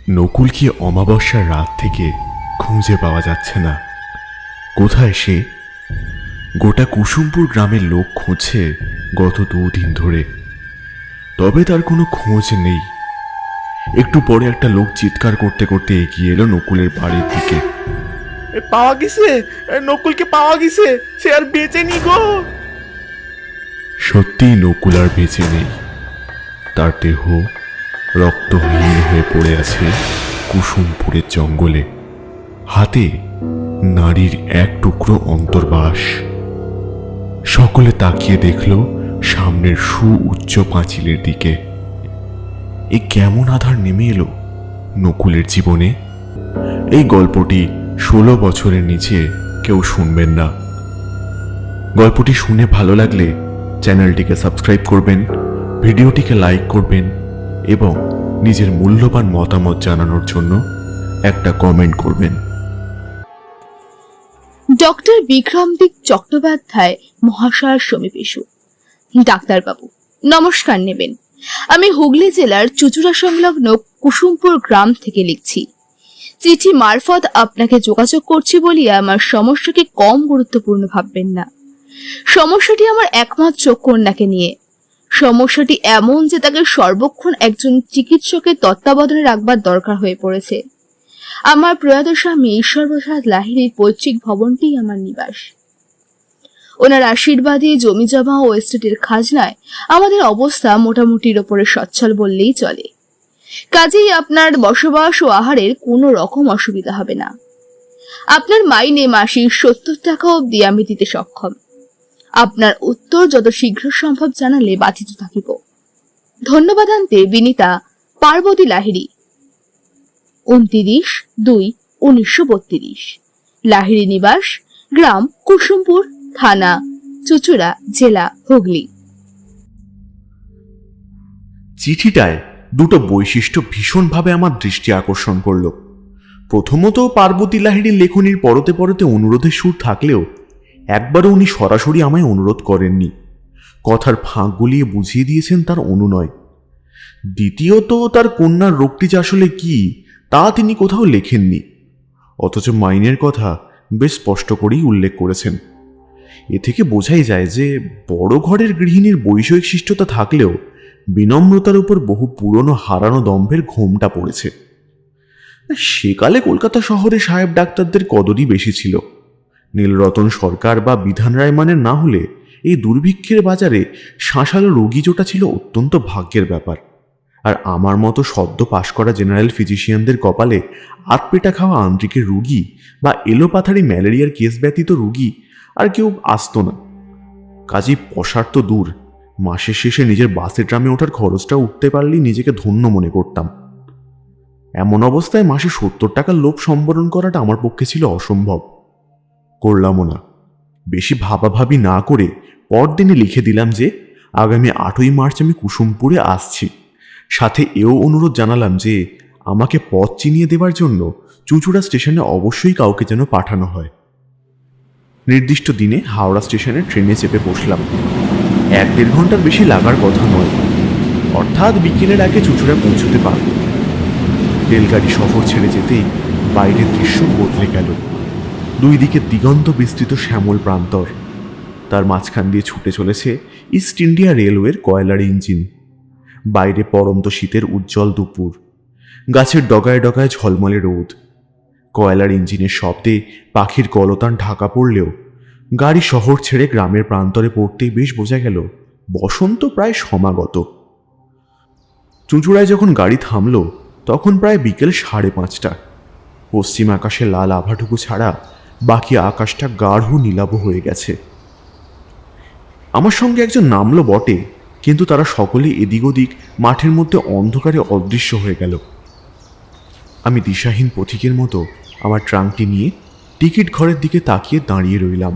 নকুলকে অমাবস্যার রাত থেকে খুঁজে পাওয়া যাচ্ছে না। কোথায় সে? গোটা কুসুমপুর গ্রামের লোক খুঁজছে গত 2 দিন ধরে, তবে তার কোনো খোঁজ নেই। একটু পরে একটা লোক চিৎকার করতে করতে এগিয়ে এলো নকুলের বাড়ির দিকে। পাওয়া গেছে, নকুলকে পাওয়া গেছে, সে আর বেঁচে নি গো। সত্যিই নকুল আর বেঁচে নেই। তার দেহ রক্তহীন হয়ে পড়ে আছে কুসুমপুরের জঙ্গলে, হাতে নারীর এক টুকরো অন্তর্বাস। সকলে তাকিয়ে দেখল সামনের সুউচ্চ পাঁচিলের দিকে। এ কেমন আধার নেমে এলো নকুলের জীবনে? এই গল্পটি 16 বছরের নিচে কেউ শুনবেন না। গল্পটি শুনে ভালো লাগলে চ্যানেলটিকে সাবস্ক্রাইব করবেন, ভিডিওটিকে লাইক করবেন এবং নিজের মূল্যবান মতামত জানানোর জন্য একটা কমেন্ট করবেন। ডক্টর বিক্রমদীপ চট্টোপাধ্যায় মহাশয়ের সমীপেশু। ডাক্তারবাবু, নমস্কার নেবেন। আমি হুগলি জেলার চুঁচুড়া সংলগ্ন কুসুমপুর গ্রাম থেকে লিখছি। চিঠি মারফত আপনাকে যোগাযোগ করছি বলিয়া আমার সমস্যাকে কম গুরুত্বপূর্ণ ভাববেন না। সমস্যাটি আমার একমাত্র কন্যাকে নিয়ে। সমস্যাটি এমন যে তাকে সর্বক্ষণ একজন চিকিৎসকের তত্ত্বাবধানে রাখবার দরকার হয়ে পড়েছে। আমার প্রয়াত স্বামী ঈশ্বরপ্রসাদ লাহিড়ীর পৈতৃক ভবনটিই আমার নিবাস। ওনার আশীর্বাদে জমি জমা ও এস্টেটের খাজনায় আমাদের অবস্থা মোটামুটির ওপরে সচ্ছল বললেই চলে। কাজেই আপনার বসবাস ও আহারের কোনো রকম অসুবিধা হবে না। আপনার মাইনে মাসিক 70 টাকা অবধি আমি দিতে সক্ষম। আপনার উত্তর যত শীঘ্র সম্ভব জানালে বাধিত থাকিব। ধন্যবাদান্তে বিনীতা পার্বতী লাহিড়ী। 29/2/1932। লাহিড়ী নিবাস, গ্রাম কুসুমপুর, থানা চুঁচুড়া, জেলা হুগলি। চিঠিটায় দুটো বৈশিষ্ট্য ভীষণভাবে আমার দৃষ্টি আকর্ষণ করল। প্রথমত, পার্বতী লাহিড়ীর লেখনীর পরতে পরতে অনুরোধের সুর থাকলেও একবারও উনি সরাসরি আমায় অনুরোধ করেননি। কথার ফাঁক গলিয়ে বুঝিয়ে দিয়েছেন তার অনুনয়। দ্বিতীয়ত, তার কন্যার রোগটি যে আসলে কি তা তিনি কোথাও লেখেননি, অথচ মাইনের কথা বেশ স্পষ্ট করেই উল্লেখ করেছেন। এ থেকে বোঝাই যায় যে বড় ঘরের গৃহিণীর বৈষয়িক শিষ্টতা থাকলেও বিনম্রতার উপর বহু পুরনো হারানো দম্ভের ঘোমটা পড়েছে। সেকালে কলকাতা শহরে সাহেব ডাক্তারদের কদরই বেশি ছিল। নীলরতন সরকার বা বিধান রায় মানের না হলে এই দুর্ভিক্ষের বাজারে শাঁসালো রোগী জোটা ছিল অত্যন্ত ভাগ্যের ব্যাপার। আর আমার মতো সদ্য পাশ করা জেনারেল ফিজিশিয়ানদের কপালে আতপেটা খাওয়া আন্ত্রিকের রুগী বা এলোপাথারি ম্যালেরিয়ার কেস ব্যতীত রুগী আর কেউ আসতো না। কাজেই পশার তো দূর, মাসের শেষে নিজের বাসে ট্রামে ওঠার খরচটা উঠতে পারলেই নিজেকে ধন্য মনে করতাম। এমন অবস্থায় মাসে 70 টাকার লোভ সম্বরণ করাটা আমার পক্ষে ছিল অসম্ভব। করলামও না। বেশি ভাবাভাবি না করে পরদিনই লিখে দিলাম যে আগামী 8ই মার্চ আমি কুসুমপুরে আসছি। সাথে এও অনুরোধ জানালাম যে আমাকে পথ চিনিয়ে দেওয়ার জন্য চুঁচুড়া স্টেশনে অবশ্যই কাউকে যেন পাঠানো হয়। নির্দিষ্ট দিনে হাওড়া স্টেশনে ট্রেনে চেপে বসলাম। 1-1.5 ঘন্টার বেশি লাগার কথা নয়, অর্থাৎ বিকেলের আগে চুঁচুড়া পৌঁছতে পারব। রেলগাড়ি শহর ছেড়ে যেতেই বাইরের দৃশ্য বদলে গেল। 2 দিকে দিগন্ত বিস্তৃত শ্যামল প্রান্তর, তার মাঝখান দিয়ে ছুটে চলেছে ইস্ট ইন্ডিয়া রেলওয়ের কয়লার ইঞ্জিন। বাইরে পরন্ত শীতের উজ্জ্বল দুপুর, গাছের ডগায় ডগায় ঝলমলে রোদ। কয়লার ইঞ্জিনের শব্দে পাখির কলতান ঢাকা পড়লেও গাড়ি শহর ছেড়ে গ্রামের প্রান্তরে পড়তেই বেশ বোঝা গেল বসন্ত প্রায় সমাগত। চুঁচুড়ায় যখন গাড়ি থামল তখন প্রায় বিকেল 5:30। পশ্চিম আকাশে লাল আভাটুকু ছাড়া বাকি আকাশটা গাঢ় নীলাভ হয়ে গেছে। আমার সঙ্গে একজন নামলো বটে, কিন্তু তারা সকলে এদিক ওদিক মাঠের মধ্যে অন্ধকারে অদৃশ্য হয়ে গেল। আমি দিশাহীন পথিকের মতো আমার ট্রাঙ্কটি নিয়ে টিকিট ঘরের দিকে তাকিয়ে দাঁড়িয়ে রইলাম।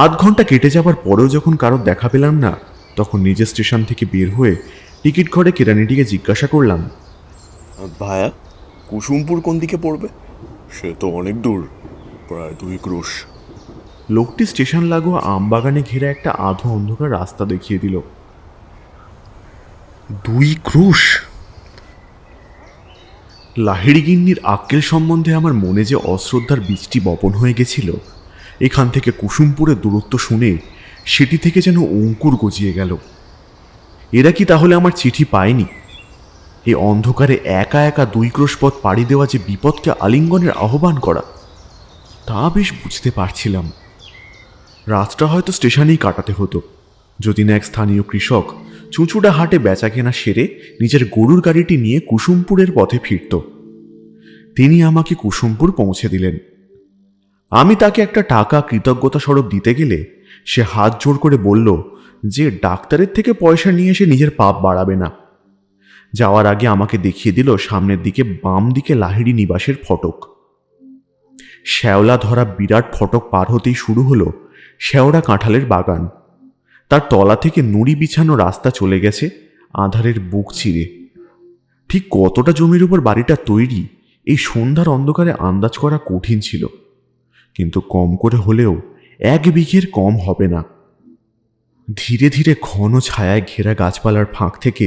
8 ঘন্টা কেটে যাবার পরেও যখন কারোর দেখা পেলাম না, তখন নিজের স্টেশন থেকে বের হয়ে টিকিট ঘরে কেরানিটিকে জিজ্ঞাসা করলাম, ভায়া, কুসুমপুর কোন দিকে পড়বে? সে তো অনেক দূর, প্রায় 2 ক্রোশ। লোকটি স্টেশন লাগোয়া আমবাগানে ঘেরা একটা আধো অন্ধকার রাস্তা দেখিয়ে দিল। 2 ক্রোশ? লাহিড়ি গিন্নির আক্কেল সম্বন্ধে আমার মনে যে অশ্রদ্ধার বীজটি বপন হয়ে গেছিল, এখান থেকে কুসুমপুরের দূরত্ব শুনে সেটি থেকে যেন অঙ্কুর গজিয়ে গেল। এরা কি তাহলে আমার চিঠি পায়নি? এই অন্ধকারে একা একা 2 ক্রোশ পথ পাড়ি দেওয়া যে বিপদকে আলিঙ্গনের আহ্বান করা, তা বেশ বুঝতে পারছিলাম। রাতটা হয়তো স্টেশনেই কাটাতে হতো, যদি না এক স্থানীয় কৃষক চুঁচুড়া হাটে বেচা কেনা সেরে নিজের গরুর গাড়িটি নিয়ে কুসুমপুরের পথে ফিরত। তিনি আমাকে কুসুমপুর পৌঁছে দিলেন। আমি তাকে একটা টাকা কৃতজ্ঞতা স্বরূপ দিতে গেলে সে হাত জোর করে বলল যে ডাক্তারের থেকে পয়সা নিয়ে এসে নিজের পাপ বাড়াবে না। যাওয়ার আগে আমাকে দেখিয়ে দিল সামনের দিকে বাম দিকে লাহিড়ি নিবাসের ফটক। শ্যাওলা ধরা বিরাট ফটক পার হতেই শুরু হলো শেওড়া কাঁঠালের বাগান। তার তলা থেকে নুড়ি বিছানো রাস্তা চলে গেছে আঁধারের বুক চিরে। ঠিক কতটা জমির উপর বাড়িটা তৈরি এই সন্ধ্যার অন্ধকারে আন্দাজ করা কঠিন ছিল, কিন্তু কম করে হলেও 1 বিঘের কম হবে না। ধীরে ধীরে ঘন ছায়ায় ঘেরা গাছপালার ফাঁক থেকে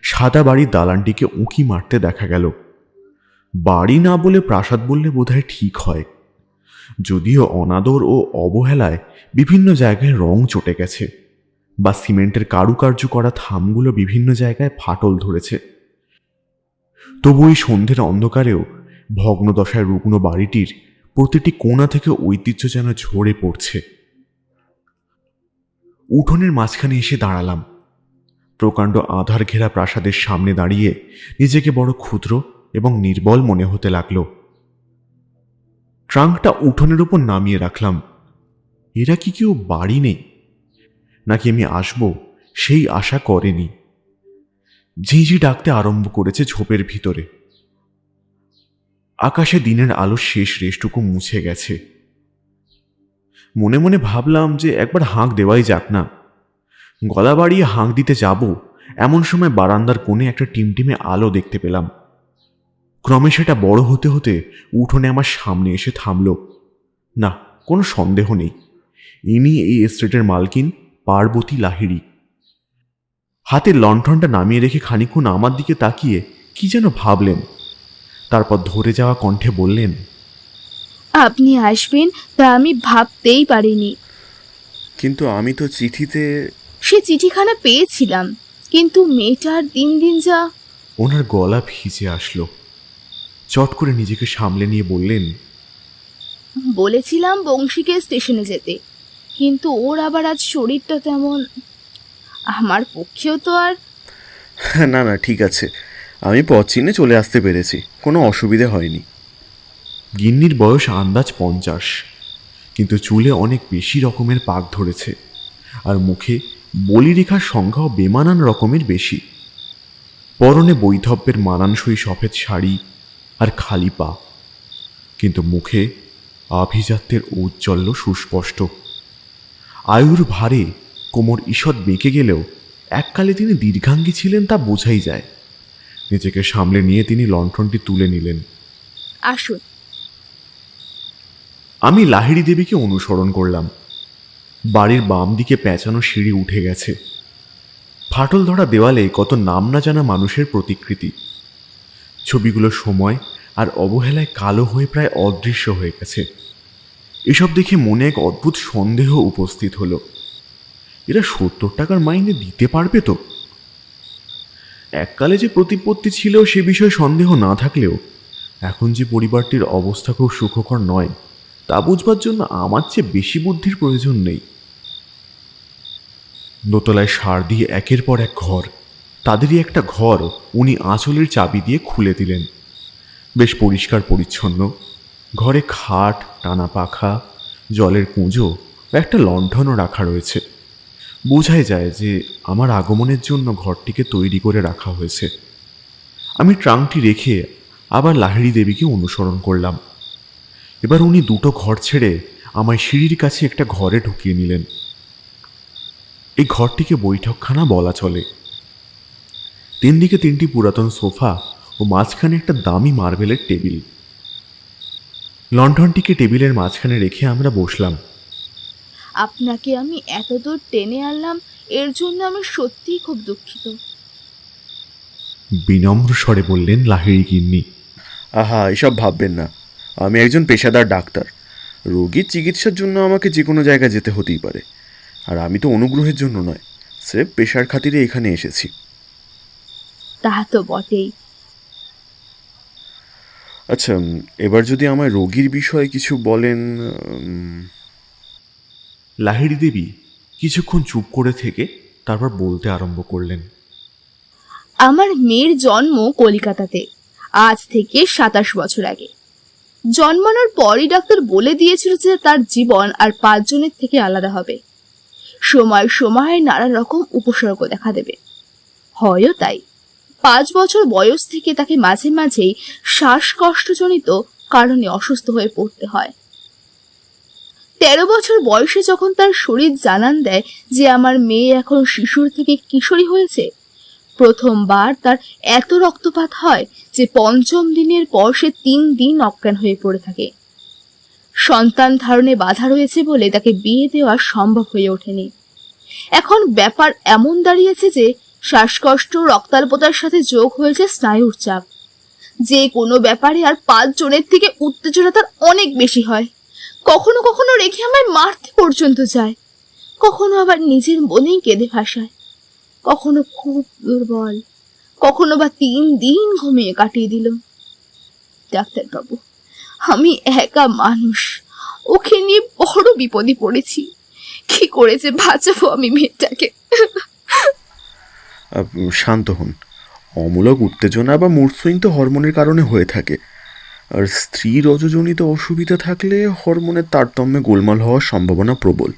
সাদা বাড়ির দালানটিকে উঁকি মারতে দেখা গেল। বাড়ি না বলে প্রাসাদ বললে বোধহয় ঠিক হয়, যদিও অনাদর ও অবহেলায় বিভিন্ন জায়গায় রং চটে গেছে, বা সিমেন্টের কারুকার্য করা থামগুলো বিভিন্ন জায়গায় ফাটল ধরেছে। তবু এই সন্ধ্যের অন্ধকারেও ভগ্নদশায় রুগ্ন বাড়িটির প্রতিটি কোণা থেকে ঐতিহ্য যেন ঝরে পড়ছে। উঠোনের মাঝখানে এসে দাঁড়ালাম। প্রকাণ্ড আধার ঘেরা প্রাসাদের সামনে দাঁড়িয়ে নিজেকে বড় ক্ষুদ্র এবং নির্বল মনে হতে লাগলো। ট্রাঙ্কটা উঠোনের উপর নামিয়ে রাখলাম। এরা কি কেউ বাড়ি নেই, নাকি আমি আসব সেই আশা করেনি? ঝিঁঝি ডাকতে আরম্ভ করেছে ঝোপের ভিতরে। আকাশে দিনের আলোর শেষ রেশটুকু মুছে গেছে। মনে মনে ভাবলাম যে একবার হাঁক দেওয়াই যাক না। গলা বাড়িয়ে হাঁক দিতে যাব এমন সময় বারান্দার কোণে একটা টিমটিমে আলো দেখতে পেলাম। ক্রমে সেটা বড় হতে হতে উঠোনে আমার সামনে এসে থামল। না, কোনো সন্দেহ নেই, ইনি এই এস্টেটের মালকিন পার্বতী লাহিড়ী। হাতের লণ্ঠনটা নামিয়ে রেখে খানিকক্ষণ আমার দিকে তাকিয়ে কি যেন ভাবলেন, তারপর ধরে যাওয়া কণ্ঠে বললেন, আপনি আসবেন তা আমি ভাবতেই পারিনি। কিন্তু আমি তো চিঠিতে... সে চিঠিখানা পেয়েছিলাম, কিন্তু মেয়েটার দিন দিন যা... ওনার গলা ভিজে আসলো। চট করে নিজেকে সামলে নিয়ে বললেন, বলেছিলাম বংশীকে স্টেশনে যেতে, কিন্তু ওর আবার আজ শরীরটা তেমন, আমার পক্ষেও তো আর... না না, ঠিক আছে, আমি পথ চিনে চলে আসতে পেরেছি, কোনো অসুবিধে হয়নি। গিন্নির বয়স আন্দাজ 50, কিন্তু চুলে অনেক বেশি রকমের পাক ধরেছে, আর মুখে বলিরেখার সংখ্যাও বেমানান রকমের বেশি। পরনে বৈধব্যের মানানসই সফেদ শাড়ি আর খালি পা, কিন্তু মুখে আভিজাত্যের ঔজ্জ্বল্য সুস্পষ্ট। আয়ুর ভারে কোমর ঈষৎ বেঁকে গেলেও এককালে তিনি দীর্ঘাঙ্গী ছিলেন তা বোঝাই যায়। নিজেকে সামলে নিয়ে তিনি লণ্ঠনটি তুলে নিলেন। আসুন। আমি লাহিড়ী দেবীকে অনুসরণ করলাম। বাড়ির বাম দিকে পেঁচানো সিঁড়ি উঠে গেছে। ফাটল ধরা দেওয়ালে কত নাম না জানা মানুষের প্রতিকৃতি। ছবিগুলো সময় আর অবহেলায় কালো হয়ে প্রায় অদৃশ্য হয়ে গেছে। এসব দেখে মনে এক অদ্ভুত সন্দেহ উপস্থিত হলো, এরা 70 টাকার মাইনে দিতে পারবে তো? এককালে যে প্রতিপত্তি ছিল সে বিষয়ে সন্দেহ না থাকলেও এখন যে পরিবারটির অবস্থা খুব সুখকর নয় তা বুঝবার জন্য আমার চেয়ে বেশি বুদ্ধির প্রয়োজন নেই। দোতলায় সার দিয়ে একের পর এক ঘর, তাদেরই একটা ঘর উনি আঁচলের চাবি দিয়ে খুলে দিলেন। বেশ পরিষ্কার পরিচ্ছন্ন। ঘরে খাট, টানা পাখা, জলের কুঁজো ও একটা লণ্ঠনও রাখা রয়েছে। বোঝাই যায় যে আমার আগমনের জন্য ঘরটিকে তৈরি করে রাখা হয়েছে। আমি ট্রাঙ্কটি রেখে আবার লাহিড়ী দেবীকে অনুসরণ করলাম। এবার উনি 2টো ঘর ছেড়ে আমায় সিঁড়ির কাছে একটা ঘরে ঢুকিয়ে নিলেন। এই ঘরটিকে বৈঠকখানা বলা চলে। 3 দিকে 3টি পুরাতন সোফা ও মাঝখানে একটা দামি মার্বেলের টেবিল। লণ্ঠনটিকে টেবিলের মাঝখানে রেখে আমরা বসলাম। আপনাকে আমি এতদূর টেনে আনলাম, এর জন্য আমি সত্যিই খুব দুঃখিত। বিনম্র স্বরে বললেন লাহিড়ী গিন্নি। আহা, এসব ভাববেন না। আমি একজন পেশাদার ডাক্তার। রোগীর চিকিৎসার জন্য আমাকে যে কোনো জায়গায় যেতে হতেই পারে। আর আমি তো অনুগ্রহের জন্য নয়, স্রেফ পেশার খাতিরে এখানে এসেছি। তা তো বটেই। আচ্ছা, এবার যদি আমায় রোগীর বিষয়ে কিছু বলেন। লাহিড়ী দেবী কিছুক্ষণ চুপ করে থেকে তারপর বলতে আরম্ভ করলেন। আমার মেয়ের জন্ম কলকাতাতে আজ থেকে 27 বছর আগে। জন্মানোর পরই ডাক্তার বলে দিয়েছিল যে তার জীবন আর 5 জনের থেকে আলাদা হবে। সময় সময় নানা রকম উপসর্গ দেখা দেবে। হয়ও তাই। 5 বছর বয়স থেকে তাকে মাঝে মাঝেই শ্বাসকষ্টজনিত কারণে অসুস্থ হয়ে পড়তে হয়। 13 বছর বয়সে যখন তার শরীর জানান দেয় যে আমার মেয়ে এখন শিশুর থেকে কিশোরী হয়েছে, প্রথমবার তার এত রক্তপাত হয় যে 5ম দিনের পর সে 3 দিন অজ্ঞান হয়ে পড়ে থাকে। সন্তান ধারণে বাধা রয়েছে বলে তাকে বিয়ে দেওয়া সম্ভব হয়ে ওঠেনি। এখন ব্যাপার এমন দাঁড়িয়েছে যে শ্বাসকষ্ট, রক্তাল্পতার সাথে যোগ হয়েছে স্নায়ুর চাপ। যে কোনো ব্যাপারে আর 5 জনের থেকে উত্তেজনা তার অনেক বেশি হয়। কখনো কখনো রেখে আমায় মারতে পর্যন্ত যায়, কখনো আবার নিজের মনেই কেঁদে ভাসায়, কখনো খুব দুর্বল, কখনো বা 3 দিন ঘুমিয়ে কাটিয়ে দিল। ডাক্তারবাবু, আমি একা মানুষ, ওকে নিয়ে বড় বিপদে পড়েছি। কি করে যে বাঁচাবো আমি মেয়েটাকে? শান্ত হন। অমূলক উত্তেজনা বা মূর্ছইন তো হরমোনের কারণে হয়ে থাকে। আর স্ত্রী রজজনিত অসুবিধা থাকলে হরমোনের তারতম্যে গোলমাল হওয়ার সম্ভাবনা প্রবল।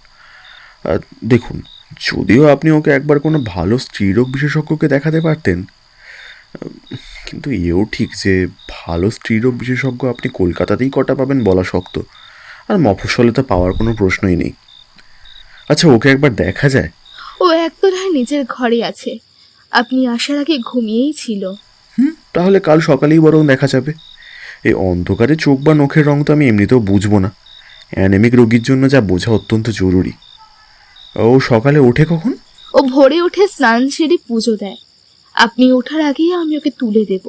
দেখুন, যদিও আপনি ওকে একবার কোনো ভালো স্ত্রীরোগ বিশেষজ্ঞকে দেখাতে পারতেন, কিন্তু এও ঠিক যে ভালো স্ত্রীরোগ বিশেষজ্ঞ আপনি কলকাতাতেই কটা পাবেন বলা শক্ত। আর মফস্বলে তো পাওয়ার কোনো প্রশ্নই নেই। আচ্ছা, ওকে একবার দেখা যায়? ও একতলায় নিজের ঘরে আছে। আপনি আসার আগে ঘুমিয়েই ছিল। তাহলে কাল সকালেই বরং দেখা যাবে। এই অন্ধকারে চোখ বা নখের রং তো আমি এমনিতেও বুঝবো না। অ্যানেমিক রোগীর জন্য যা বোঝা অত্যন্ত জরুরি। ও সকালে ওঠে কখন? ও ভোরে উঠে স্নান সেরে পুজো দেয়। আপনি ওঠার আগেই আমি ওকে তুলে দেব।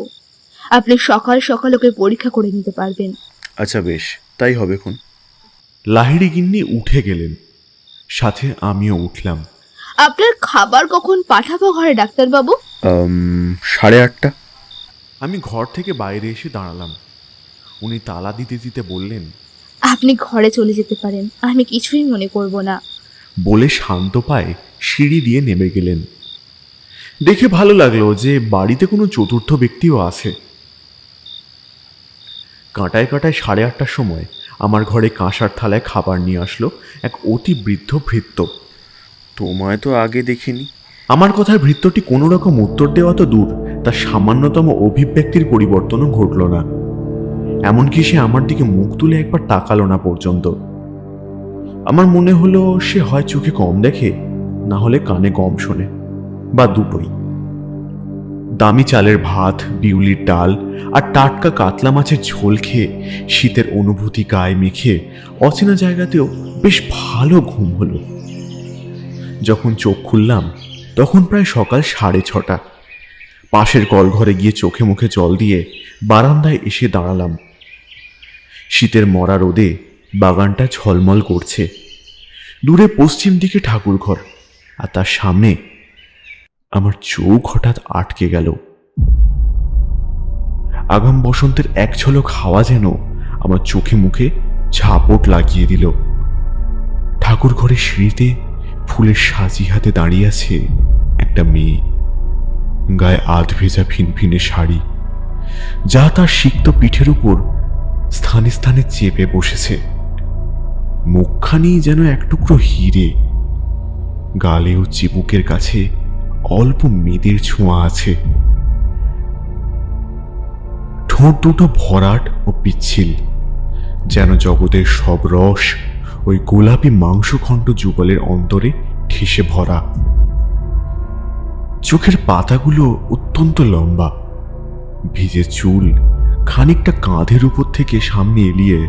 আপনি সকাল সকাল ওকে পরীক্ষা করে নিতে পারবেন। আচ্ছা, বেশ, তাই হবে এখন। লাহিড়ী গিন্নি উঠে গেলেন, সাথে আমিও উঠলাম। আপনার খাবার কখন পাঠাবো ঘরে ডাক্তারবাবু? 8:30। আমি ঘর থেকে বাইরে এসে দাঁড়ালাম। উনি তালা দিতে দিতে বললেন, আপনি ঘরে চলে যেতে পারেন, আমি কিছুই মনে করব না। বলে শান্ত পায়ে সিঁড়ি দিয়ে নেমে গেলেন। দেখে ভালো লাগলো যে বাড়িতে কোনো চতুর্থ ব্যক্তিও আছে। কাঁটায় কাঁটায় 8:30টার সময় আমার ঘরে কাঁসার থালায় খাবার নিয়ে আসলো এক অতি বৃদ্ধ ভৃত্য। তোমায় তো আগে দেখিনি। আমার কথায় ভৃত্যটি কোনো রকম উত্তর দেওয়া তো দূর, তার সামান্যতম অভিব্যক্তির পরিবর্তনও ঘটল না। এমনকি সে আমার দিকে মুখ তুলে একবার তাকালো না পর্যন্ত। আমার মনে হলো সে হয় চোখে কম দেখে, না হলে কানে কম শোনে, বা দুটোই। দামি চালের ভাত, বিউলির ডাল আর টাটকা কাতলা মাছের ঝোল খেয়ে শীতের অনুভূতি গায়ে মেখে অচেনা জায়গাতেও বেশ ভালো ঘুম হলো। যখন চোখ খুললাম তখন প্রায় সকাল 6:30। পাশের কলঘরে গিয়ে চোখে মুখে জল দিয়ে বারান্দায় এসে দাঁড়ালাম। শীতের মরা রোদে বাগানটা ঝলমল করছে। দূরে পশ্চিম দিকে ঠাকুরঘর, আর তার সামনে আমার চোখ হঠাৎ আটকে গেল। আগাম বসন্তের এক ঝলক হাওয়া যেন আমার চোখে মুখে ঝাপট লাগিয়ে দিল। ঠাকুর ঘরের সিঁড়িতে ফুলের সাজি হাতে দাঁড়িয়ে আছে একটা মেয়ে, গায়ে আধ ভেজা ফিনফিনে শাড়ি, যা তার সিক্ত পিঠের উপর স্থানে স্থানে চেপে বসেছে। মুখখানি যেন এক টুকরো হিরে, গালে ও চিবুকের কাছে অল্প মেদের ছোঁয়া আছে। ঠোঁট দুটো ভরাট ও পিচ্ছিল, যেন জগতের সব রস ওই গোলাপি মাংসখণ্ড যুগলের অন্তরে ঠেসে ভরা। চোখের পাতাগুলো অত্যন্ত লম্বা, ভিজে চুল খানিকটা কাঁধের উপর থেকে সামনে এলিয়ে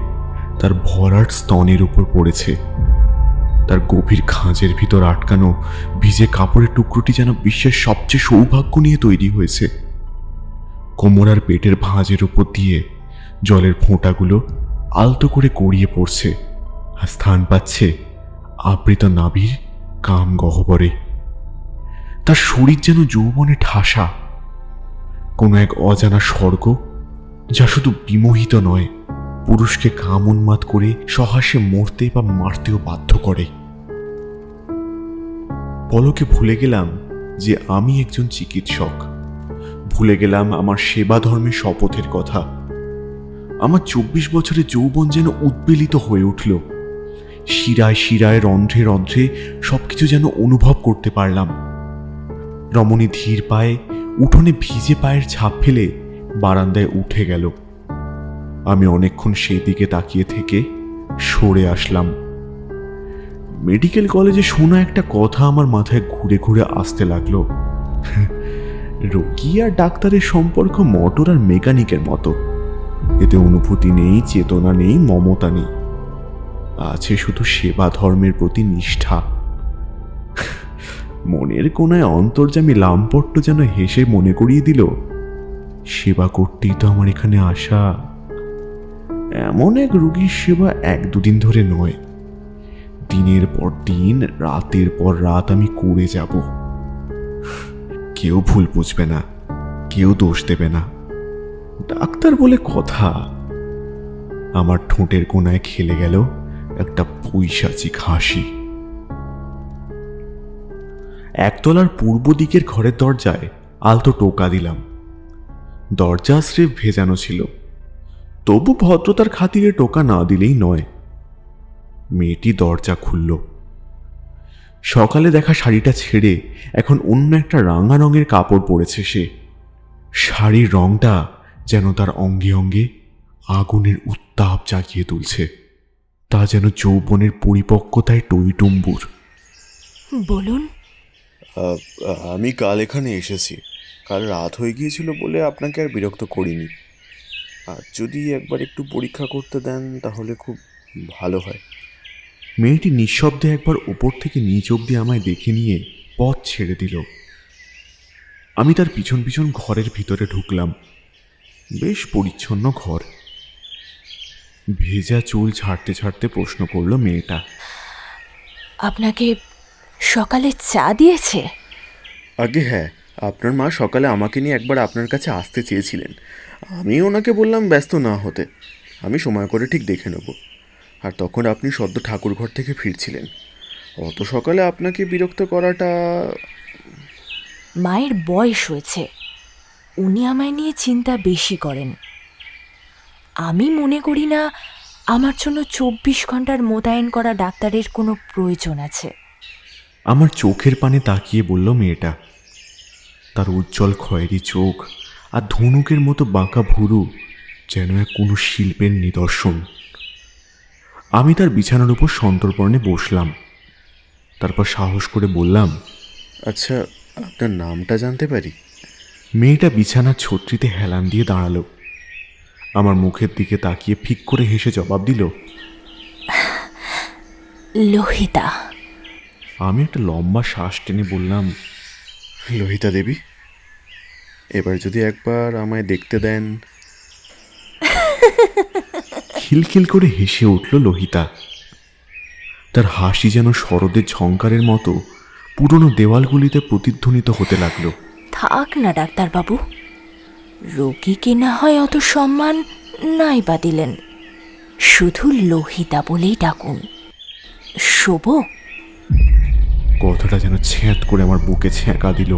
তার ভরাট স্তনের উপর পড়েছে। তার গভীর খাঁজের ভিতর আটকানো ভিজে কাপড়ের টুকরোটি যেন বিশ্বের সবচেয়ে সৌভাগ্য নিয়ে তৈরি হয়েছে। কোমর আর পেটের ভাঁজের উপর দিয়ে জলের ফোঁটাগুলো আলতো করে গড়িয়ে পড়ছে আর স্থান পাচ্ছে আবৃত নাভির কাম গহ্বরে। তার শরীর যেন যৌবনে ঠাসা, কোনো এক অজানা স্বর্গ, যা শুধু বিমোহিত নয়, পুরুষকে কাম উন্মাদ করে সহাসে মরতে বা মারতেও বাধ্য করে। পলকে ভুলে গেলাম যে আমি একজন চিকিৎসক, ভুলে গেলাম আমার সেবা ধর্মের শপথের কথা। আমার 24 বছরের যৌবন যেন উদ্বেলিত হয়ে উঠল। শিরায় শিরায়, রন্ধ্রে রন্ধ্রে সবকিছু যেন অনুভব করতে পারলাম। রমণী ধীর পায়ে উঠোনে ভিজে পায়ের ছাপ ফেলে বারান্দায় উঠে গেল। আমি অনেকক্ষণ সেই দিকে তাকিয়ে থেকে সরে আসলাম। মেডিকেল কলেজে শোনা একটা কথা আমার মাথায় ঘুরে ঘুরে আসতে লাগলো। রোগী আর ডাক্তারের সম্পর্ক মোটর আর মেকানিকের মতো। এতে অনুভূতি নেই, চেতনা নেই, মমতা নেই, আছে শুধু সেবা ধর্মের প্রতি নিষ্ঠা। মনের কোনায় অন্তর্যামী লামপট্ট যেন হেসে মনে করিয়ে দিল, সেবা করতেই তো আমার এখানে আসা। এমন এক রোগীর সেবা 1-2 দিন ধরে নয়, দিনের পর দিন, রাতের পর রাত আমি করে যাব। কেউ ভুল বুঝবে না, কেউ দোষ দেবে না, ডাক্তার বলে কথা। আমার ঠোঁটের কোনায় খেলে গেল একটা পৈশাচিক হাসি। একতলার পূর্ব দিকের ঘরের দরজায় আলতো টোকা দিলাম। দরজা স্রেফ ভেজানো ছিল, তবু ভদ্রতার খাতিরে টোকা না দিলেই নয়। মেয়েটি দরজা খুলল। সকালে দেখা শাড়িটা ছেড়ে এখন অন্য একটা রাঙা রঙের কাপড় পরেছে সে। শাড়ির রংটা যেন তার অঙ্গে অঙ্গে আগুনের উত্তাপ জাগিয়ে তুলছে। তা যেন যৌবনের পরিপক্কতায় টইটুম্বুর। বলুন। আমি কাল এখানে এসেছি। কাল রাত হয়ে গিয়েছিল বলে আপনাকে আর বিরক্ত করিনি। আর যদি একবার একটু পরীক্ষা করতে দেন তাহলে খুব ভালো হয়। মেয়েটি নিঃশব্দে একবার উপর থেকে নিচ অব্দি আমায় দেখে নিয়ে পথ ছেড়ে দিল। আমি তার পিছন পিছন ঘরের ভিতরে ঢুকলাম। বেশ পরিচ্ছন্ন ঘর। ভেজা চুল ঝাড়তে ঝাড়তে প্রশ্ন করল মেয়েটা, আপনাকে সকালে চা দিয়েছে? আগে হ্যাঁ, আপনার মা সকালে আমাকে নিয়ে একবার আপনার কাছে আসতে চেয়েছিলেন। আমি ওনাকে বললাম ব্যস্ত না হতে, আমি সময় করে ঠিক দেখে নেব। আর তখন আপনি সদ্য ঠাকুর ঘর থেকে ফিরছিলেন। অত সকালে আপনাকে বিরক্ত করাটা। মায়ের বয়স হয়েছে, উনি আমায় নিয়ে চিন্তা বেশি করেন। আমি মনে করি না আমার জন্য 24 ঘন্টার মোতায়েন করা ডাক্তারের কোনো প্রয়োজন আছে। আমার চোখের পানে তাকিয়ে বলল মেয়েটা। তার উজ্জ্বল খয়েরি চোখ আর ধনুকের মতো বাঁকা ভুরু যেন এক কোনো শিল্পের নিদর্শন। আমি তার বিছানার উপর সন্তর্পণে বসলাম। তারপর সাহস করে বললাম, আচ্ছা, আপনার নামটা জানতে পারি? মেয়েটা বিছানার ছত্রিতে হেলান দিয়ে দাঁড়ালো। আমার মুখের দিকে তাকিয়ে ফিক করে হেসে জবাব দিল, লোহিতা। আমি একটা লম্বা শ্বাস টেনে বললাম, লোহিতা দেবী, এবার যদি একবার আমায় দেখতে দেন। খিলখিল করে হেসে উঠল লোহিতা। তার হাসি যেন শরদের ঝংকারের মতো পুরনো দেওয়ালগুলিতে প্রতিধ্বনিত হতে লাগলো। থাক না ডাক্তারবাবু, রোগীকে না হয় অত সম্মান নাই বা দিলেন, শুধু লোহিতা বলেই ডাকুন। শোভ। কথাটা যেন ছ্যাঁত করে আমার বুকে ছ্যাঁকা দিল।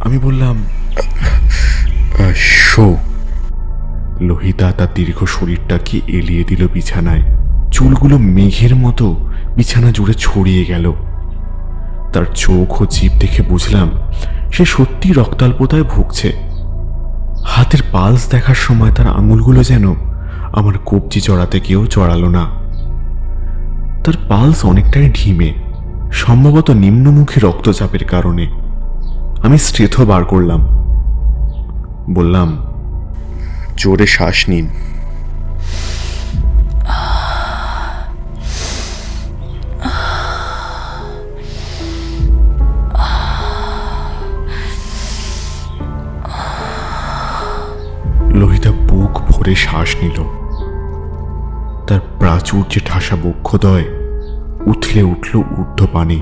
আমি বললাম, শো। লোহিতা তার দীর্ঘ শরীরটাকে এলিয়ে দিল বিছানায়। চুলগুলো মেঘের মতো বিছানা জুড়ে ছড়িয়ে গেল। তার চোখ ও জিভ দেখে বুঝলাম সে সত্যি রক্তাল্পতায় ভুগছে। হাতের পালস দেখার সময় তার আঙুলগুলো যেন আমার কবজি চড়াতে কেউ চড়ালো না। তার পালস অনেকটাই ঢিমে, সম্ভবত নিম্নমুখী রক্তচাপের কারণে। আমি স্টেথো বার করলাম, বললাম, জোরে শ্বাস নিন। লোহিতা বুক ভরে করে শ্বাস নিল। তার প্রাচুর্যে ঠাসা বক্ষদ্বয় উথলে উঠল ঊর্ধ্বপানে।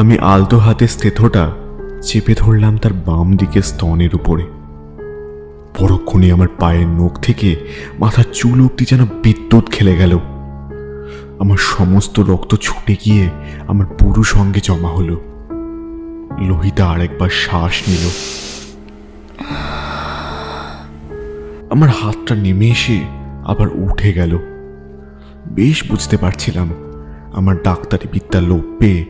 আমি আলতো হাতে স্থেথটা চেপে ধরলাম তার বাম দিকে স্তনের উপরে। পরক্ষণে আমার পায়ের নখ থেকে মাথার চুল অব্দি যেন বিদ্যুৎ খেলে গেল। আমার সমস্ত রক্ত ছুটে গিয়ে আমার পুরু সঙ্গে জমা হলো। লোহিতা আরেকবার শ্বাস নিল। আমার হাতটা নেমে এসে আবার উঠে গেল। বেশ বুঝতে পারছিলাম আমার ডাক্তারি বিদ্যা লোপ পেয়ে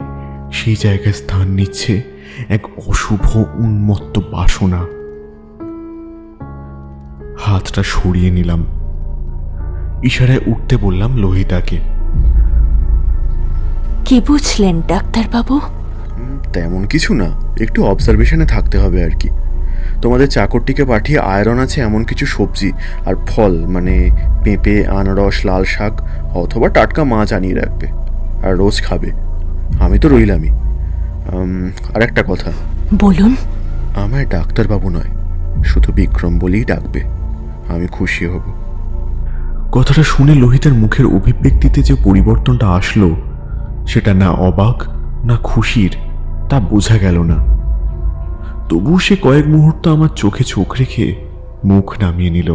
সেই জায়গায় স্থান নিচ্ছে এক অশুভ উন্মত্ত বাসনা। হাতটা সরিয়ে নিলাম। ইশারায় উঠতে বললাম লোহিতাকে। কি বুঝলেন ডাক্তারবাবু? তেমন কিছু না, একটু অবজারভেশনে থাকতে হবে আর কি। তোমাদের চাকরটিকে পাঠিয়ে আয়রন আছে এমন কিছু সবজি আর ফল, মানে পেঁপে, আনারস, লাল শাক অথবা টাটকা মাছ আনিয়ে রাখবে, আর রোজ খাবে। আমি তো রইলামই। আর একটা কথা, বলুন। আমায় ডাক্তারবাবু নয়, শুধু বিক্রম বলেই ডাকবে, আমি খুশি হব। কথাটা শুনে লোহিতার মুখের অভিব্যক্তিতে যে পরিবর্তনটা আসলো সেটা না অবাক না খুশির, তা বোঝা গেল না। তবু সে কয়েক মুহূর্ত আমার চোখে চোখ রেখে মুখ নামিয়ে নিল।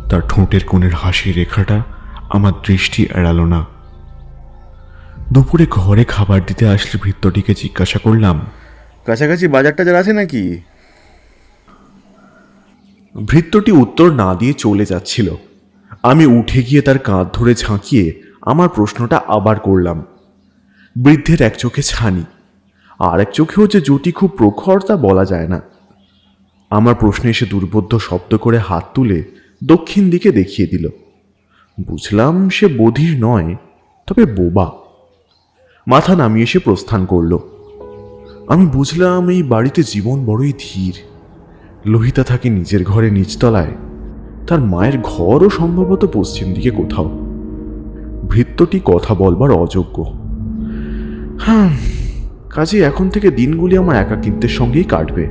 তার ঠোঁটের কোণের হাসির রেখাটা আমার দৃষ্টি এড়ালো না। দুপুরে ঘরে খাবার দিতে আসলে ভৃত্যটিকে জিজ্ঞাসা করলাম, কাছাকাছি বাজার টাজার আছে নাকি? ভৃত্যটি উত্তর না দিয়ে চলে যাচ্ছিল। আমি উঠে গিয়ে তার কাঁধ ধরে ঝাঁকিয়ে আমার প্রশ্নটা আবার করলাম। বৃদ্ধের এক চোখে ছানি, আর এক চোখেও যে জুটি খুব প্রখর তা বলা যায় না। আমার প্রশ্নে এসে দুর্বোধ্য শব্দ করে হাত তুলে দক্ষিণ দিকে দেখিয়ে দিল। বুঝলাম সে বধির নয়, তবে বোবা। মাথা নামিয়ে সে প্রস্থান করল। আমি বুঝলাম এই বাড়িতে জীবন বড়ই ধীর। লোহিতা থাকে নিজের ঘরে নিচতলায়, তার মায়ের ঘরও সম্ভবত পশ্চিম দিকে কোথাও। ভৃত্যটি কথা বলবার অযোগ্য। কাজে এখন থেকে দিনগুলি আমার একাকিত্বের সঙ্গেই কাটবে,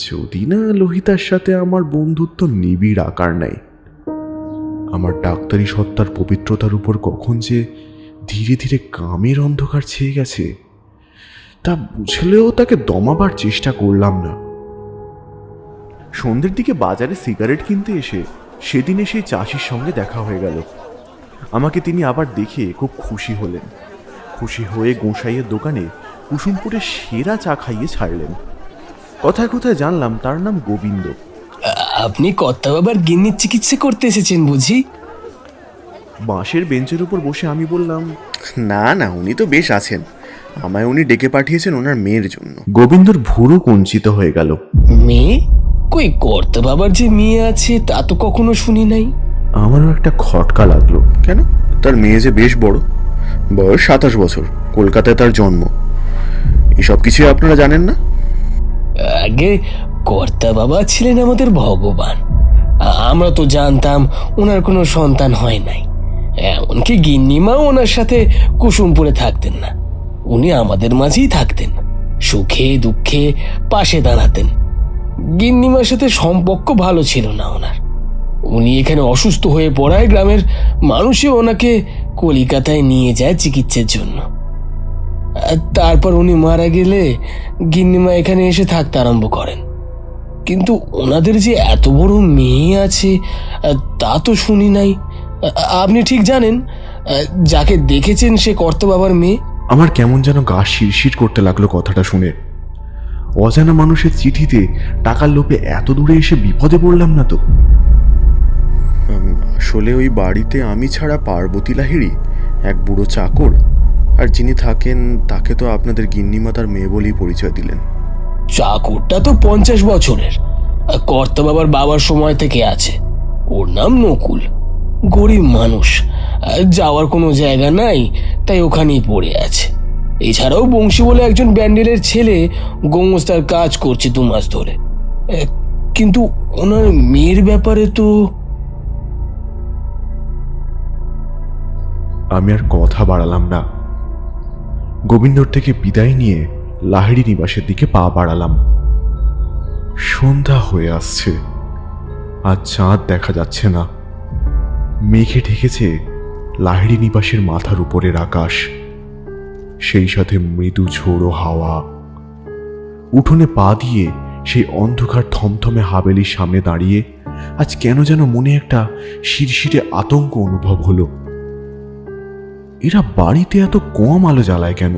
যদি না লোহিতার সাথে আমার বন্ধুত্ব নিবিড় আকার নেয়। আমার ডাক্তারি সত্তার পবিত্রতার উপর কখন যে ধীরে ধীরে কামের অন্ধকার ছেয়ে গেছে তা বুঝলেও তাকে দমাবার চেষ্টা করলাম না। সন্ধ্যের দিকে বাজারে সিগারেট কিনতে এসে সেদিনে সেই চাষির সঙ্গে দেখা হয়ে গেল। আমাকে তিনি আবার দেখে খুব খুশি হলেন। খুশি হয়ে গোসাইয়ের দোকানে কুসুমপুরের সেরা চা খাইয়ে ছাড়লেন। কথায় কথায় জানলাম তার নাম গোবিন্দ। আপনি কর্তা বাবার গিন্নির চিকিৎসা করতে এসেছেন বুঝি? বাঁশের বেঞ্চের উপর বসে আমি বললাম, না না, উনি তো বেশ আছেন। আমায় উনি ডেকে পাঠিয়েছেন ওনার মেয়ের জন্য। গোবিন্দর ভুরু কুঞ্চিত হয়ে গেল। মেয়ে? কই কর্তা বাবার যে মেয়ে আছে তা তো কখনো শুনি নাই। আমারও একটা খটকা লাগলো। কেন? তার মেয়ে যে বেশ বড়, বয়স 27 বছর, কলকাতায় তার জন্ম। এসব কিছুই আপনারা জানেন না? আগে কর্তা বাবা ছিলেন আমাদের ভগবান। আমরা তো জানতাম ওনার কোনো সন্তান হয় নাই। এমনকি গিন্নিমাও ওনার সাথে কুসুমপুরে থাকতেন না। উনি আমাদের মাঝেই থাকতেন, সুখে দুঃখে পাশে দাঁড়াতেন। গিন্নিমার সাথে সম্পর্ক ভালো ছিল না ওনার। উনি এখানে অসুস্থ হয়ে পড়ায় গ্রামের মানুষই ওনাকে কলিকাতায় নিয়ে যায় চিকিৎসার জন্য। তারপর উনি মারা গেলে গিন্নিমা এখানে এসে থাকতে আরম্ভ করেন। কিন্তু ওনাদের যে এত বড় মেয়ে আছে তা তো শুনি নাই। আপনি ঠিক জানেন যাকে দেখেছেন সে কর্তা বাবার মেয়ে? আমার কেমন যেন গা শিরশির করতে লাগলো কথাটা শুনে। অজানা মানুষের চিঠিতে টাকার লোভে এত দূরে এসে বিপদে পড়লাম না তো? আসলে ওই বাড়িতে আমি ছাড়া পার্বতী লাহিড়ী, এক বুড়ো চাকর, আর যিনি থাকেন তাকে তো আপনাদের গিন্নিমা তার মেয়ে বলেই পরিচয় দিলেন। চাকরটা তো 50 বছরের, কর্তা বাবার সময় থেকে আছে। ওর নাম নকুল। গরিব মানুষ, যাওয়ার কোনো জায়গা নাই, তাই ওখানেই পড়ে আছে। এছাড়াও বংশী বলে একজন ব্যান্ডেলের ছেলে গোমস্তার কাজ করছে 2 মাস ধরে। কিন্তু ওনার মেয়ের ব্যাপারে তো আমি আর কথা বাড়ালাম না। গোবিন্দর থেকে বিদায় নিয়ে লাহিড়ী নিবাসের দিকে পা বাড়ালাম। সন্ধ্যা হয়ে আসছে, আর চাঁদ দেখা যাচ্ছে না। মেঘে ঢেকেছে লাহিড়ী নিবাসের মাথার উপরের আকাশ, সেই সাথে মৃদু ঝোড়ো হাওয়া। উঠোনে পা দিয়ে সেই অন্ধকার থমথমে হাবেলির সামনে দাঁড়িয়ে আজ কেন যেন মনে একটা শিরশিরে আতঙ্ক অনুভব হলো। এরা বাড়িতে এত কম আলো জ্বালায় কেন?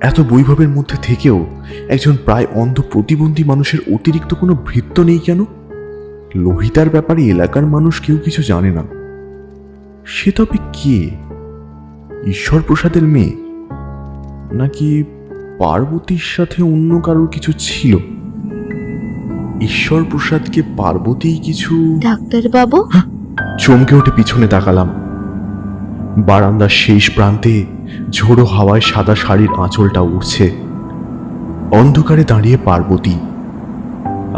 এত বৈভবের মধ্যে থেকেও একজন প্রায় অন্ধ প্রতিবন্ধী মানুষের অতিরিক্ত কোনো ভৃত্য নেই কেন? লোহিতার ব্যাপারে এলাকার মানুষ কেউ কিছু জানে না। সে তবে কে? ঈশ্বর প্রসাদের মেয়ে, নাকি পার্বতীর সাথে অন্য কারোর কিছু ছিল? ঈশ্বর প্রসাদকে পার্বতী কিছু... ডাক্তারবাবু, চমকে উঠে পিছনে তাকালাম। বারান্দার শেষ প্রান্তে ঝোড়ো হাওয়ায় সাদা শাড়ির আঁচলটা উড়ছে। অন্ধকারে দাঁড়িয়ে পার্বতী।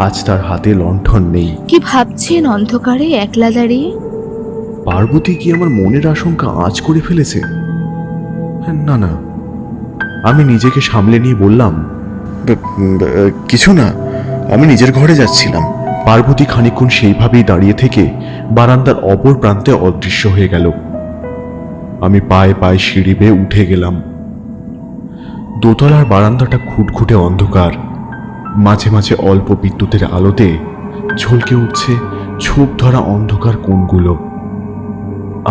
আজ তার হাতে লণ্ঠন নেই। কি ভাবছেন অন্ধকারে একলা দাঁড়িয়ে? পার্বতী কি আমার মনের আশঙ্কা আঁচ করে ফেলেছে? না না, আমি নিজেকে সামলে নিয়ে বললাম, কিছু না, আমি নিজের ঘরে যাচ্ছিলাম। পার্বতী খানিকক্ষণ সেইভাবেই দাঁড়িয়ে থেকে বারান্দার অপর প্রান্তে অদৃশ্য হয়ে গেল। আমি পায়ে পায়ে সিঁড়ি বেয়ে উঠে গেলাম। দোতলার বারান্দাটা খুটখুটে অন্ধকার, মাঝে মাঝে অল্প বিদ্যুতের আলোতে ঝলকে উঠছে ছোপ ধরা অন্ধকার কোণগুলো।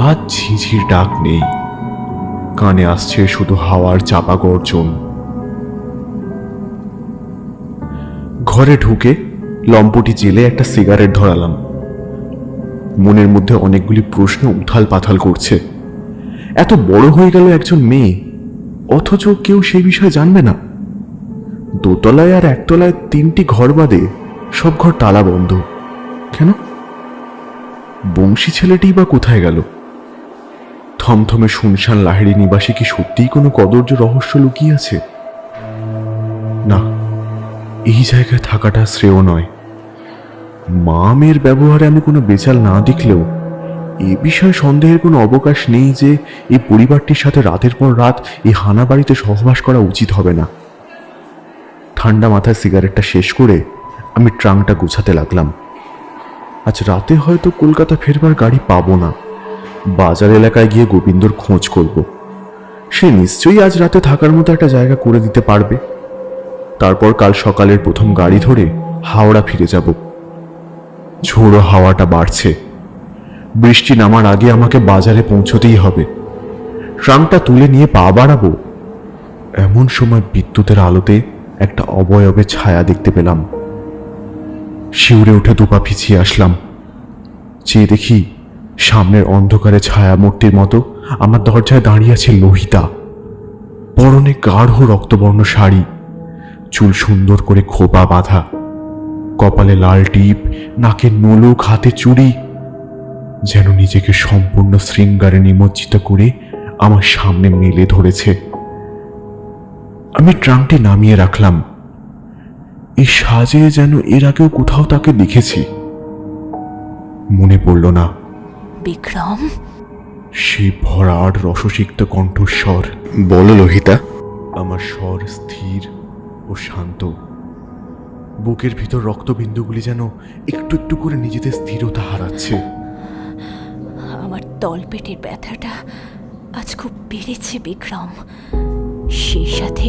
আজ ঝিঝির ডাক নেই, কানে আসছে শুধু হাওয়ার চাপা গর্জন। ঘরে ঢুকে লম্পটি জেলে একটা সিগারেট ধরালাম। মনের মধ্যে অনেকগুলি প্রশ্ন উথাল পাথাল করছে। এত বড় হয়ে গেল একজন মেয়ে, অথচ কেউ সেই বিষয়ে জানবে না। দোতলায় আর একতলায় 3টি ঘর বাদে সব ঘর তালা বন্ধ। কেন? বংশী ছেলেটি বা কোথায় গেল? থমথমে শুনশান লাহিড়ী নিবাসে কি সত্যিই কোনো কদর্য রহস্য লুকিয়ে আছে? না, এই জায়গায় থাকাটা শ্রেয় নয়। মা মেয়ের ব্যবহারে আমি কোনো বেচাল না দেখলেও এ বিষয়ে সন্দেহের কোনো অবকাশ নেই যে এই পরিবারটির সাথে রাতের পর রাত এই হানা বাড়িতে সহবাস করা উচিত হবে না। ঠান্ডা মাথায় সিগারেটটা শেষ করে আমি ট্রাঙ্কটা গোছাতে লাগলাম। আজ রাতে হয়তো কলকাতা ফেরবার গাড়ি পাবো না। বাজার এলাকায় গিয়ে গোবিন্দর খোঁজ করব। সে নিশ্চয়ই আজ রাতে থাকার মতো একটা জায়গা করে দিতে পারবে। তারপর কাল সকালের প্রথম গাড়ি ধরে হাওড়া ফিরে যাব। ঝোড়ো হাওয়াটা বাড়ছে। বৃষ্টি নামার আগে আমাকে বাজারে পৌঁছতেই হবে। ট্রাঙ্কটা তুলে নিয়ে পা বাড়াবো, এমন সময় বিদ্যুতের আলোতে একটা অবয়বে ছায়া দেখতে পেলাম। শিউরে উঠে দুপা পিছিয়ে আসলাম। চেয়ে দেখি সামনের অন্ধকারে ছায়ামূর্তির মতো আমার দরজায় দাঁড়িয়ে আছে লোহিতা। পরনে গাঢ় রক্তবর্ণ শাড়ি, চুল সুন্দর করে খোপা বাঁধা, কপালে লাল টিপ, নাকে নোলক, হাতে চুড়ি, যেন নিজেকে সম্পূর্ণ শৃঙ্গারে নিমজ্জিত করে আমার সামনে মেলে ধরেছে। আমি ট্রাঙ্কটি নামিয়ে রাখলাম। এই সাজে যেন এর আগেও কোথাও তাকে দেখেছি। মনে পড়ল না। বিক্রম, সেই ভরাট রসসিক্ত কণ্ঠস্বর। বলো লোহিতা। আমার স্বর স্থির ও শান্ত। বুকের ভিতর রক্তবিন্দুগুলি যেন একটু একটু করে নিজেদের স্থিরতা হারাচ্ছে। আমার তলপেটের ব্যথাটা আজ খুব বেড়েছে বিক্রম, সেই সাথে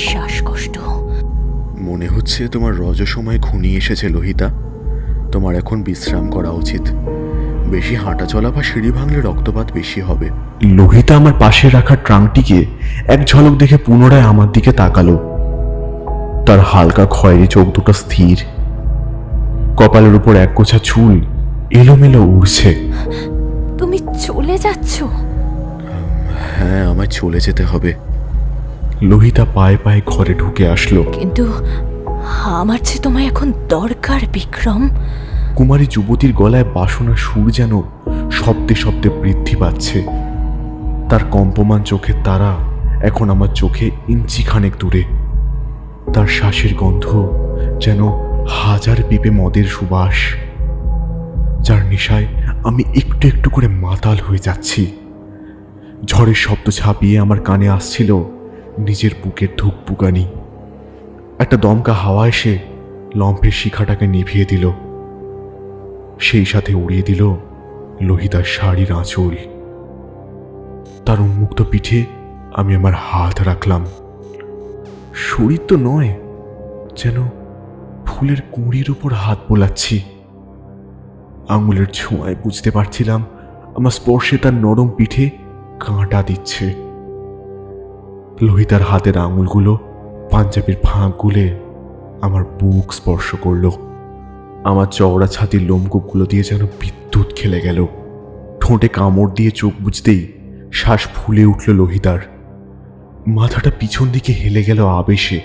শ্বাসকষ্ট। মনে হচ্ছে তোমার রজসময় ঘনিয়ে এসেছে লোহিতা। তোমার এখন বিশ্রাম করা উচিত। বেশি হাঁটা চলা বা সিঁড়ি ভাঙলে রক্তপাত বেশি হবে। লোহিতা আমার পাশে রাখা ট্রাঙ্কটিকে এক ঝলক দেখে পুনরায় আমার দিকে তাকালো। তার হালকা খয়েরি চোখ দুটো স্থির। কপালের উপর এক গোছা চুল এলোমেলো উড়ছে। তুমি চলে যাচ্ছ? হ্যাঁ, আমায় চলে যেতে হবে। লোহিতা পায়ে পায়ে ঘরে ঢুকে আসলো। কিন্তু আমার যে তোমায় এখন দরকার বিক্রম। কুমারী যুবতীর গলায় বাসনার সুর যেন শব্দে শব্দে বৃদ্ধি পাচ্ছে। তার কম্পমান চোখের তারা এখন আমার চোখে ইঞ্চি খানেক দূরে। তার শ্বাসের গন্ধ যেন হাজার পিপে মদের সুবাস, যার নেশায় আমি একটু একটু করে মাতাল হয়ে যাচ্ছি। ঝড়ের শব্দ ছাপিয়ে আমার কানে আসছিল নিজের বুকের ধুকপুকানি। একটা দমকা হাওয়া এসে লম্ফের শিখাটাকে নিভিয়ে দিল, সেই সাথে উড়িয়ে দিল লোহিতার শাড়ির আঁচল। তার উন্মুক্ত পিঠে আমি আমার হাত রাখলাম। শরীর তো নয়, যেন ফুলের কুঁড়ির উপর হাত বোলাচ্ছি। আঙুলের ছোঁয়ায় বুঝতে পারছিলাম আমার স্পর্শে তার নরম পিঠে কাঁটা দিচ্ছে। লোহিতার হাতের আঙুলগুলো পাঞ্জাবির ফাঁক গুলে আমার বুক স্পর্শ করলো। আমার চওড়া ছাতির লোমকূপগুলো দিয়ে যেন বিদ্যুৎ খেলে গেল। ঠোঁটে কামড় দিয়ে চোখ বুঝতেই শ্বাস ফুলে উঠল লোহিতার। মাথাটা পিছন দিকে হেলে গেল আবেশে।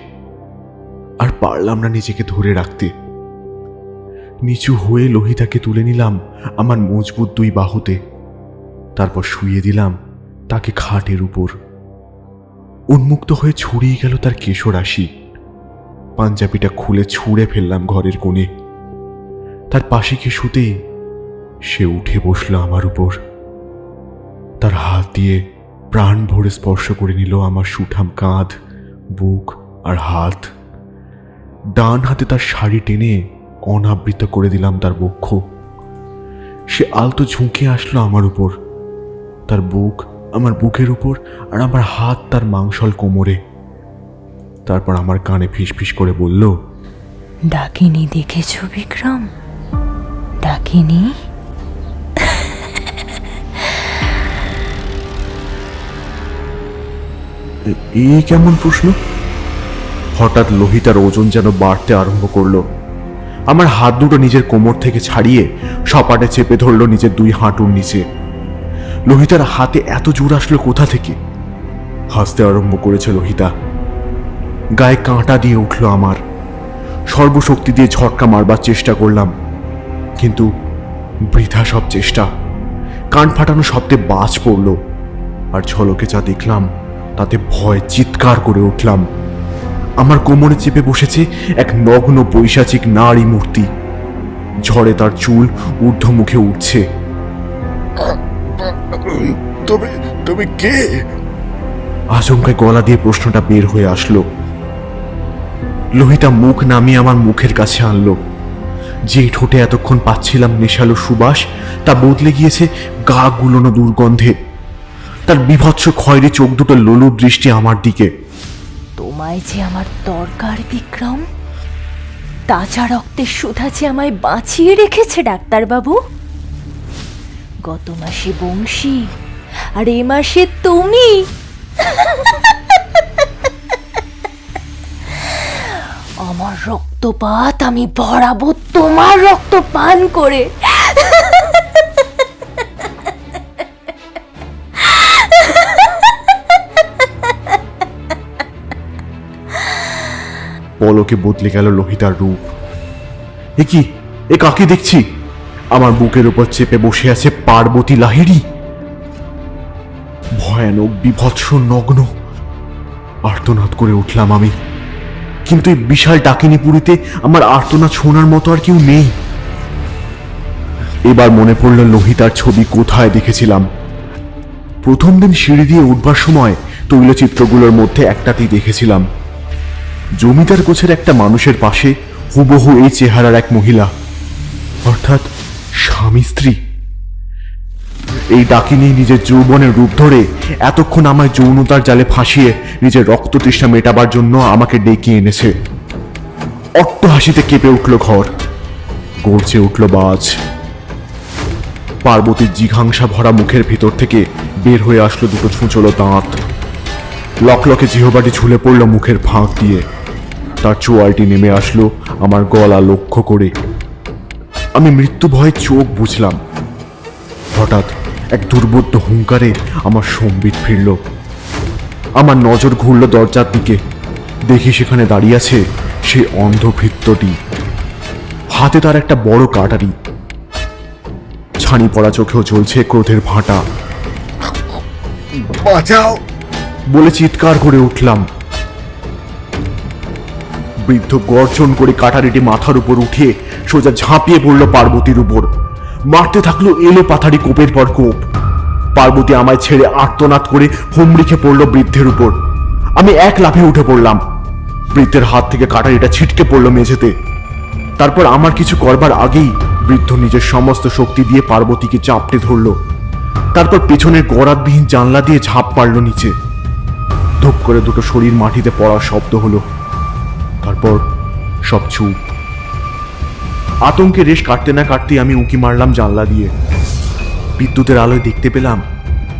আর পারলাম না নিজেকে ধরে রাখতে। নিচু হয়ে লোহিতাকে তুলে নিলাম আমার মজবুত দুই বাহুতে। তারপর শুইয়ে দিলাম তাকে খাটের উপর। উন্মুক্ত হয়ে ছড়িয়ে গেল তার কেশরাশি। পাঞ্জাবিটা খুলে ছুঁড়ে ফেললাম ঘরের কোণে। তার পাশে গিয়ে শুতেই সে উঠে বসলো আমার উপর। তার হাত দিয়ে প্রাণ ভরে স্পর্শ করে নিল আমার সুঠাম কাঁধ, বুক আর হাত। ডান হাতে তার শাড়ি টেনে অনাবৃত করে দিলাম তার বক্ষ। সে আলতো ঝুঁকে আসলো আমার উপর, তার বুক আমার বুকের উপর আর আমার হাত তার মাংসল কোমরে। তারপর আমার কানে ফিসফিস করে বলল, ডাকিনি দেখেছ বিক্রম? ডাকিনি? এই কেমন প্রশ্ন? হঠাৎ লোহিতার ওজন যেন বাড়তে আরম্ভ করলো। আমার হাত দুটো নিজের কোমর থেকে ছাড়িয়ে সপাটে চেপে ধরলো নিজের দুই হাঁটুর নিচে। লোহিতার হাতে এত জোর আসলো কোথা থেকে? হাসতে আরম্ভ করেছে লোহিতা। গায়ে কাঁটা দিয়ে উঠল আমার। সর্বশক্তি দিয়ে ঝটকা মারবার চেষ্টা করলাম, কিন্তু বৃথা সব চেষ্টা। কান ফাটানো শব্দে বাজ পড়ল, আর ঝলকে যা দেখলাম তাতে ভয় চিৎকার করে উঠলাম। আমার কোমরে চেপে বসেছে এক নগ্ন পৈশাচিক নারী মূর্তি। ঝড়ে তার চুল ঊর্ধ্বমুখে উঠছে। তুমি কে? আচমকায় গলা দিয়ে প্রশ্নটা বের হয়ে আসলো। লোহিতা মুখ নামিয়ে আমার মুখের কাছে আনলো। যে ঠোঁটে এতক্ষণ পাচ্ছিলাম নেশালো সুবাস, তা বদলে গিয়েছে গা গুলোনো দুর্গন্ধে। তার বিভৎস খয়েরি চোখ দুটো লোলুপ দৃষ্টি আমার দিকে। তোমায় যে আমার দরকার বিক্রম। তাজা রক্তের সুধা যে আমায় বাঁচিয়ে রেখেছে ডাক্তারবাবু। গত মাসে বংশী, আর এ মাসে তুমি। আমার রক্তপাত আমি ভরাবো তোমার রক্ত পান করে। পলকে বদলে গেল লোহিতার রূপ। এ কি, এ কাকে দেখছি? আমার বুকের উপর চেপে বসে আছে পার্বতী লাহিড়ী। ভয়ানক, বিভৎস, নগ্ন। আর্তনাদ করে উঠলাম আমি, কিন্তু এই বিশাল ডাকিনীপুরীতে আমার আর্তনাদ শোনার মতো আর কেউ নেই। এবার মনে পড়ল লোহিতার ছবি কোথায় দেখেছিলাম। প্রথম দিন সিঁড়ি দিয়ে উঠবার সময় তৈলচিত্রগুলোর মধ্যে একটাতেই দেখেছিলাম জমিদার গোছের একটা মানুষের পাশে হুবহু এই চেহারার এক মহিলা, অর্থাৎ স্বামী স্ত্রী। এই ডাকিনী নিজের যৌবনের রূপ ধরে এতক্ষণ আমায় যৌনতার জালে ফাঁসিয়ে নিজের রক্ত তৃষ্ণা মেটাবার জন্য আমাকে ডেকে এনেছে। অট্টহাসিতে কেঁপে উঠল ঘর, গর্জে উঠল বাজ। পার্বতীর জিঘাংসা ভরা মুখের ভিতর থেকে বের হয়ে আসলো দুটো ছুঁচলো দাঁত। লকলকে জিহবাটি ঝুলে পড়ল মুখের ফাঁক দিয়ে। তার চোয়ালটি নেমে আসলো আমার গলা লক্ষ্য করে। আমি মৃত্যু ভয়ে চোখ বুঝলাম। হঠাৎ এক দুর্বোধ্য হুঙ্কারে আমার সম্বিত ফিরল। আমার নজর ঘুরল দরজার দিকে। দেখি সেখানে দাঁড়িয়ে আছে সেই অন্ধভৃত্যটি। হাতে তার একটা বড় কাটারি। ছানি পড়া চোখেও জ্বলছে ক্রোধের ভাঁটা। বাঁচাও বলে চিৎকার করে উঠলাম। বৃদ্ধ গর্জন করে কাটারিটি মাথার উপর উঠিয়ে সোজা ঝাঁপিয়ে পড়ল পার্বতীর উপর। মারতে থাকলো এলো পাথারি কোপের পর কোপ। পার্বতী আমায় ছেড়ে আর্তনাদ করে হুমড়ি খেয়ে পড়ল বৃদ্ধের উপর। আমি এক লাফে উঠে পড়লাম। বৃদ্ধের হাত থেকে কাটারিটা ছিটকে পড়ল মেঝেতে। তারপর আমার কিছু করবার আগেই বৃদ্ধ নিজের সমস্ত শক্তি দিয়ে পার্বতীকে চাপটে ধরল। তারপর পেছনের গরাদবিহীন জানলা দিয়ে ঝাঁপ মারল নিচে। ধূপ করে দুটো শরীর মাটিতে পড়ার শব্দ হলো। তারপর সব চুপ। আতঙ্কে রেশ কাটতে না কাটতেই আমি উঁকি মারলাম জানলা দিয়ে। বিদ্যুতের আলোয় দেখতে পেলাম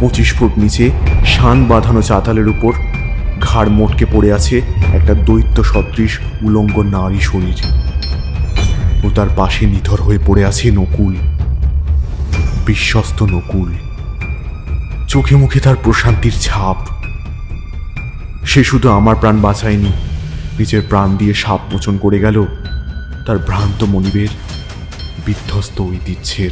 25 ফুট নিচে শান বাঁধানো চাতালের উপর ঘাড় মোটকে পড়ে আছে একটা দৈত্য সদৃশ উলঙ্গ নারী শরীর। ও তার পাশে নিথর হয়ে পড়ে আছে নকুল, বিশ্বস্ত নকুল। চোখে মুখে তার প্রশান্তির ছাপ। সে শুধু আমার প্রাণ বাঁচায়নি, নিজের প্রাণ দিয়ে সাপ মোচন করে গেল তার ভ্রান্ত মনিবের বিধ্বস্ত ঐতিহ্যের।